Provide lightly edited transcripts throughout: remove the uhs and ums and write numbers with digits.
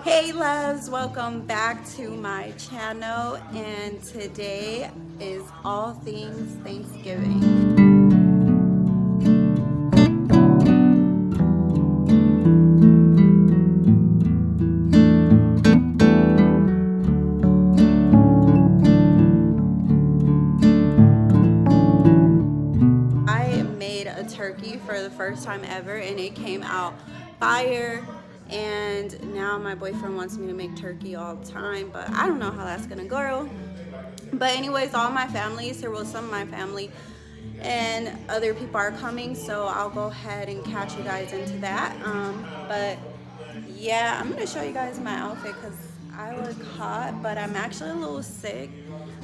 Hey loves, welcome back to my channel, and today is all things Thanksgiving. I made a turkey for the first time ever and it came out fire, and now my boyfriend wants me to make turkey all the time, but I don't know how that's gonna go. But anyways, all my family is here. Well, some of my family and other people are coming, so I'll go ahead and catch you guys into that. But yeah, I'm gonna show you guys my outfit because I look hot, but I'm actually a little sick.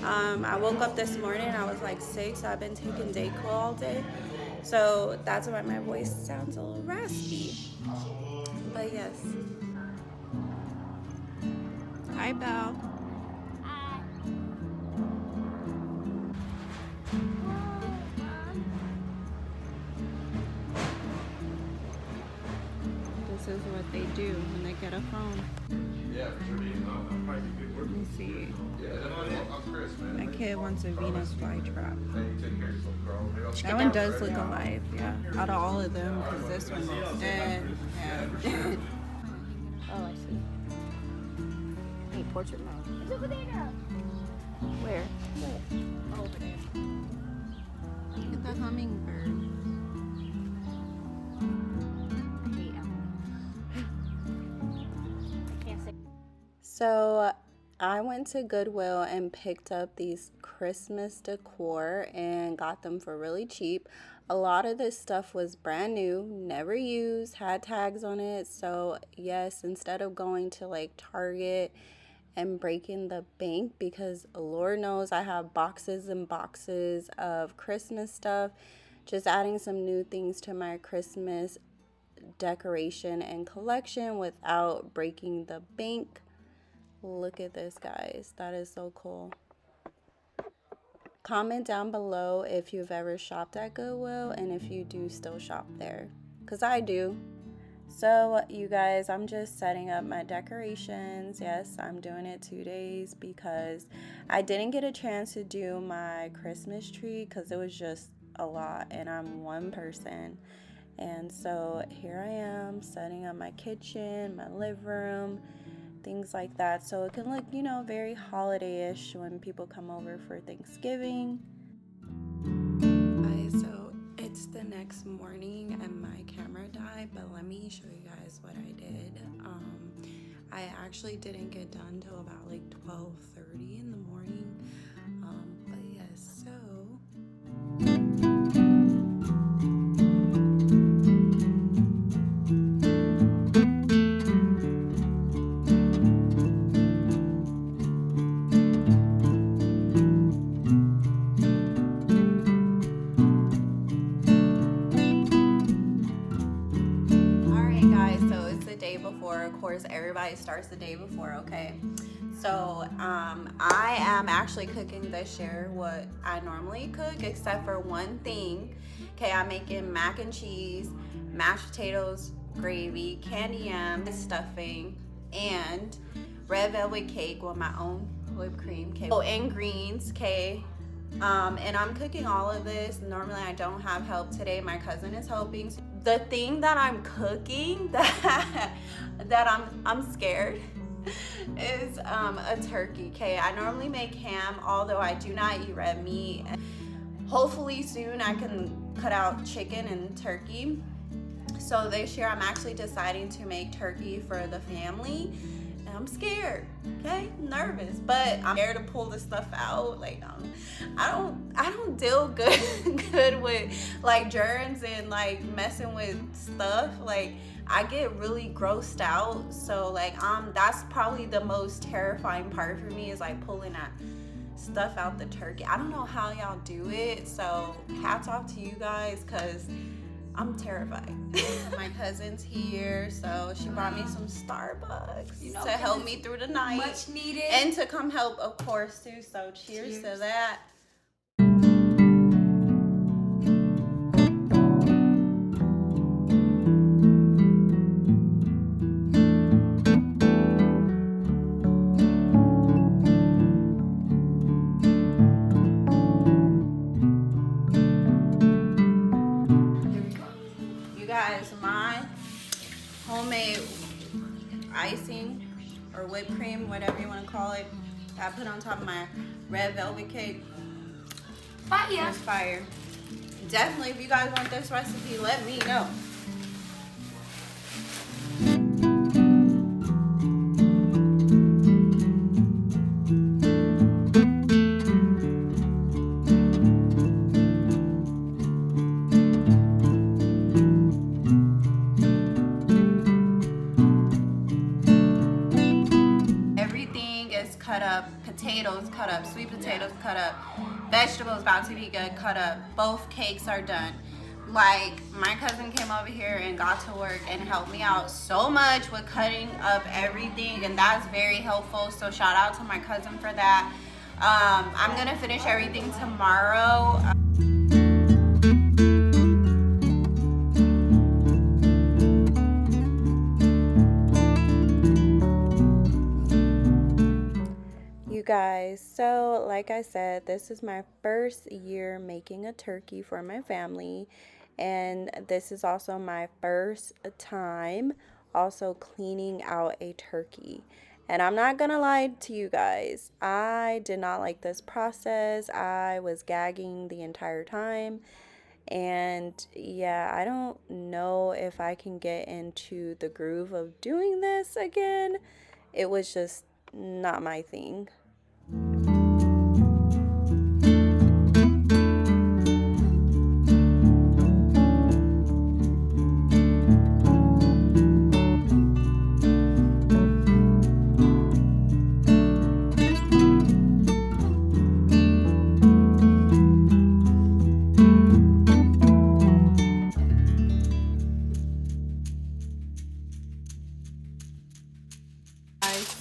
I woke up this morning, I was like sick, so I've been taking Dayquil all day, so that's why my voice sounds a little raspy. But yes, hi Belle. This is what they do when they get a phone. Yeah, for sure. Let me see. Yeah, I'm Chris, man. My kid wants a Venus flytrap. Hey, take care of yourself, girl. That one does look alive, yeah. Out of all of them, because this one is dead. Yeah. Oh, I see. Hey, portrait mode. It's over there now. Where? Oh, over there. Look at the hummingbird. I hate Emily. I can't say. So I went to Goodwill and picked up these Christmas decor and got them for really cheap. A lot of this stuff was brand new, never used, had tags on it. So yes, instead of going to like Target and breaking the bank, because Lord knows I have boxes and boxes of Christmas stuff, just adding some new things to my Christmas decoration and collection without breaking the bank. Look at this, guys. That is so cool. Comment down below if you've ever shopped at Goodwill and if you do still shop there, because I do. So you guys, I'm just setting up my decorations. Yes, I'm doing it 2 days because I didn't get a chance to do my Christmas tree because it was just a lot and I'm one person. And so here I am setting up my kitchen, my living room, things like that, so it can look, you know, very holiday-ish when people come over for Thanksgiving. Guys, so it's the next morning and my camera died, but let me show you guys what I did. I actually didn't get done till about like 12:30 in the morning, but yes, so before, of course, everybody starts the day before, okay? So I am actually cooking this year what I normally cook, except for one thing. Okay, I'm making mac and cheese, mashed potatoes, gravy, candy yams, stuffing, and red velvet cake with my own whipped cream. Okay. Oh, and greens, okay? And I'm cooking all of this. Normally I don't have help today. My cousin is helping. The thing that I'm cooking that I'm scared is a turkey. Okay, I normally make ham, although I do not eat red meat. Hopefully soon I can cut out chicken and turkey. So this year I'm actually deciding to make turkey for the family. I'm scared, okay, nervous, but I'm scared to pull this stuff out. Like I don't deal good with like germs and like messing with stuff. Like I get really grossed out. So like that's probably the most terrifying part for me, is like pulling that stuff out the turkey. I don't know how y'all do it. So hats off to you guys, because I'm terrified. My cousin's here, so she brought me some Starbucks, you know, to help me through the night. Much needed. And to come help, of course, too. So cheers to that. icing or whipped cream, whatever you want to call it, that I put on top of my red velvet cake. Fire. It's fire. Definitely, if you guys want this recipe, let me know. Everything is cut up. Potatoes cut up. Sweet potatoes cut up. Vegetables about to be good, cut up. Both cakes are done. Like, my cousin came over here and got to work and helped me out so much with cutting up everything, and that's very helpful. So shout out to my cousin for that. I'm gonna finish everything tomorrow. You guys, so like I said, this is my first year making a turkey for my family, and this is also my first time also cleaning out a turkey. And I'm not gonna lie to you guys, I did not like this process. I was gagging the entire time, and yeah, I don't know if I can get into the groove of doing this again. It was just not my thing.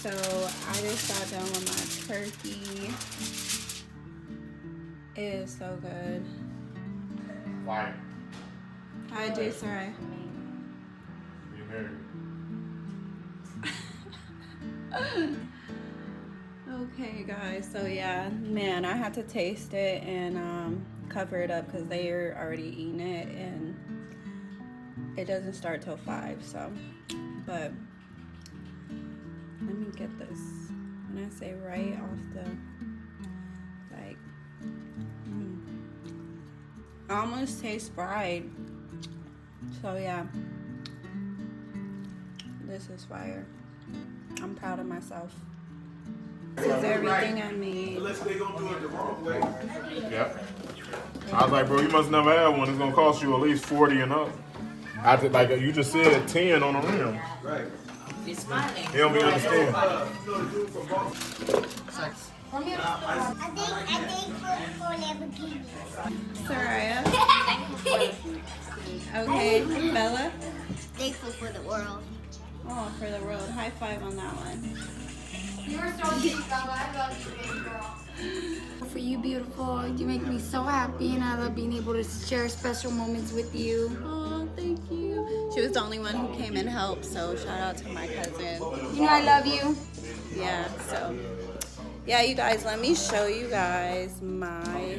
So I just got done with my turkey. It is so good. Fire. Hi, J-Sarai. You married. Okay, guys. So yeah, man, I had to taste it and cover it up because they are already eating it, and it doesn't start till 5. So, but let me get this. When I say right off the, like, almost tastes fried. So yeah, this is fire. I'm proud of myself. This is everything I made. Unless they gonna do it the wrong way. Yeah. I was like, bro, you must never have one. It's gonna cost you at least 40 and up. I did, like you just said, 10 on the rim. Right. It's smiling. He don't be understand. You know the dude from Boston. From here. I think for Lamborghini. Soraya. Okay, Bella. Thankful for the world. Oh, for the world. High five on that one. You were so cute, Bella. I love you, baby girl. For you, beautiful. You make me so happy, and I love being able to share special moments with you. Oh, thank you. She was the only one who came and helped, so shout out to my cousin. You know I love you. Yeah, so yeah, you guys, let me show you guys my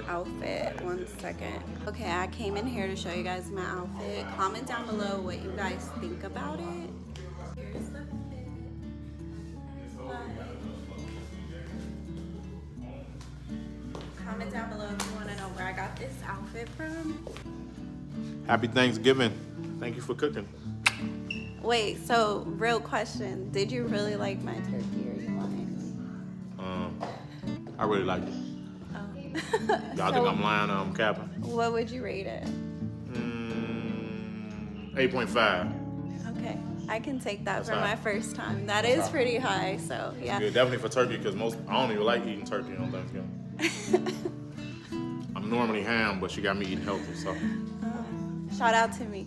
outfit. 1 second. Okay, I came in here to show you guys my outfit. Comment down below what you guys think about it. Here's the fit. Comment down below if you want to know where I got this outfit from. Happy Thanksgiving. Thank you for cooking. Wait, so real question. Did you really like my turkey, or you lying? I really like it. Oh. Y'all think I'm lying? I'm capping. What would you rate it? 8.5. Okay, I can take that That's for high. my first time. That is pretty high, so yeah. Yeah, definitely for turkey, because I don't even like eating turkey on Thanksgiving. I'm normally ham, but she got me eating healthy, so. Shout out to me.